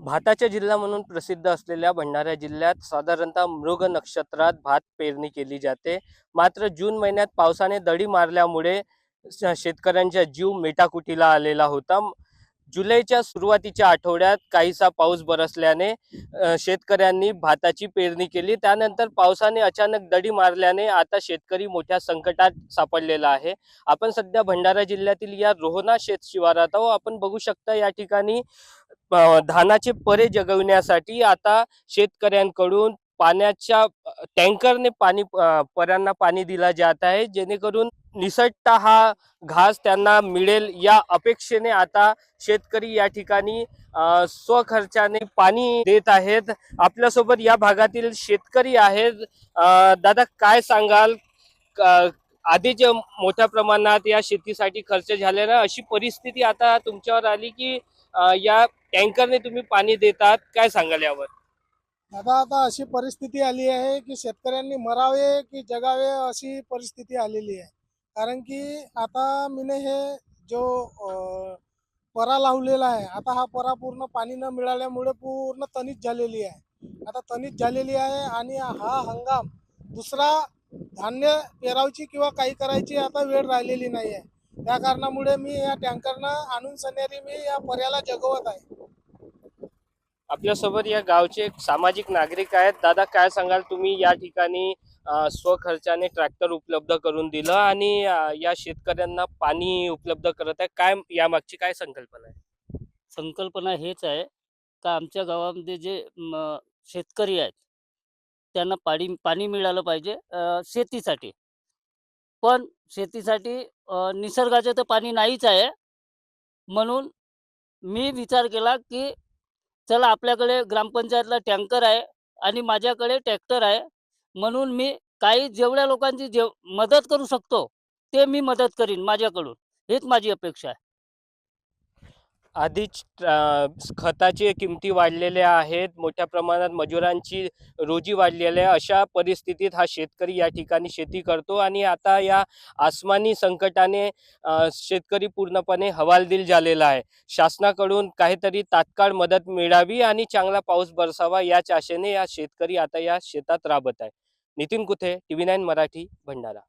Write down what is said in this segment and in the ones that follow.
भाताचा जिल्हा म्हणून प्रसिद्ध असलेल्या भंडारा जिल्ह्यात साधारणतः मृग नक्षत्रात भात पेरणी केली जाते. मात्र जून महिन्यात पावसाने दडी मारल्यामुळे शेतकऱ्यांचा जीव मेटाकुटीला आलेला होता. जुलैच्या सुरुवातीच्या आठवड्यात काहीसा पाऊस बरसल्याने शेतकऱ्यांनी भाताची पेरणी केली. त्यानंतर पावसाने अचानक दडी मारल्याने आता शेतकरी मोठ्या संकटात सापडलेला आहे. आपण सध्या भंडारा जिल्ह्यातील या रोहना शेत शिवारात आहोत. आपण बघू शकता या ठिकाणी धानाचे परे जगविण्यासाठी आता शेतकऱ्यांकडून पाण्याच्या टँकरने पऱ्यांना पाणी दिला जात आहे, जेणेकरून निसटता हा घास त्यांना मिळेल या अपेक्षेने आता शेतकरी या ठिकाणी स्वखर्चाने पाणी देत आहेत. आपल्यासोबत या भागातील शेतकरी आहेत. दादा, काय सांगाल? आधीच मोठ्या प्रमाणात या शेतीसाठी खर्च झालेला, अशी परिस्थिती आता तुमच्यावर आली की या टँकरने तुम्ही पाणी देतात, काय सांगाल यावर? आता अशी परिस्थिती आली आहे की शेतकऱ्यांनी मरावे की जगावे अशी परिस्थिती आलेली आहे. कारण की आता मीने हे जो परा लावलेला आहे, आता हा परा पूर्ण पाणी न मिळाल्यामुळे पूर्ण तणीत झालेली आहे. आता तणीत झालेली आहे आणि हा हंगाम दुसरा धान्य पेरावची किंवा काही करायची आता वेळ राहिलेली नाही आहे. त्या कारणामुळे मी या टँकरनं आणून सनेरी मी या पर्याला जगवत आहे. आपल्यासोबत या गावचे एक सामाजिक नागरिक आहेत. दादा, काय सांगाल? तुम्ही या ठिकाणी स्वखर्चाने ट्रॅक्टर उपलब्ध करून दिलं आणि या शेतकऱ्यांना पाणी उपलब्ध करत आहे. काय यामागची काय संकल्पना आहे? संकल्पना हेच आहे का आमच्या गावामध्ये जे शेतकरी आहेत त्यांना पाणी मिळालं पाहिजे शेतीसाठी. पण शेतीसाठी निसर्गाचं तर पाणी नाहीच आहे. म्हणून मी विचार केला की चला, आपल्याकडे ग्रामपंचायतला टँकर आहे आणि माझ्याकडे ट्रॅक्टर आहे. म्हणून मी काही जेवढ्या लोकांची मदत करू शकतो ते मी मदत करीन माझ्याकडून. हेच माझी अपेक्षा आहे. आधीच खताची किमती वाढलेल्या आहेत, मोठ्या प्रमाणात मजुरांची रोजी वाढलेली आहे. अशा परिस्थितीत हा शेतकरी या ठिकाणी शेती करतो आणि आता या आसमानी संकटाने शेतकरी पूर्णपणे हवालदिल झालेला आहे. शासनाकडून काहीतरी तात्काळ मदत मिळावी आणि चांगला पाऊस बरसावा याच आशेने या शेतकरी आता या शेतात राबत आहे. नितीन कुथे, TV9 मराठी, भंडारा.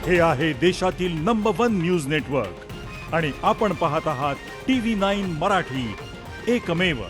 हे आहे देशातील नंबर 1 न्यूज नेटवर्क आणि आपण पाहत आहात TV9 मराठी, एकमेव.